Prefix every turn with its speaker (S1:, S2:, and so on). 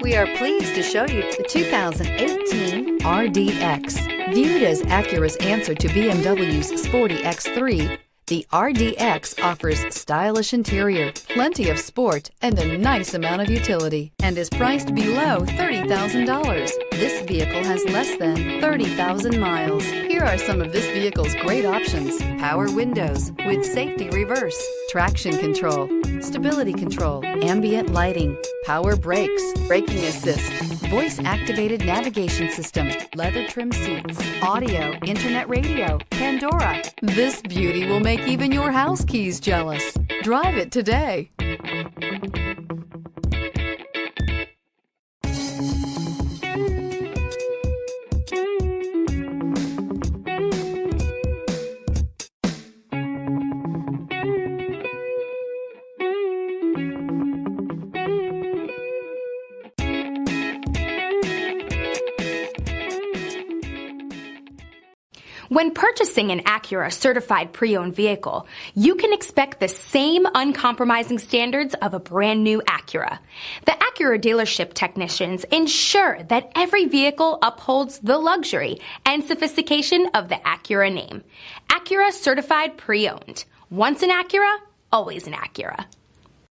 S1: We are pleased to show you the 2018 RDX. Viewed as Acura's answer to BMW's sporty X3, the RDX offers stylish interior, plenty of sport, and a nice amount of utility, and is priced below $30,000. This vehicle has less than 30,000 miles. Here are some of this vehicle's great options: power windows with safety reverse, traction control, stability control, ambient lighting, power brakes, braking assist, voice-activated navigation system, leather trim seats, audio, internet radio, Pandora. This beauty will make even your house keys jealous. Drive it today.
S2: When purchasing an Acura certified pre-owned vehicle, you can expect the same uncompromising standards of a brand new Acura. The Acura dealership technicians ensure that every vehicle upholds the luxury and sophistication of the Acura name. Acura certified pre-owned. Once an Acura, always an Acura.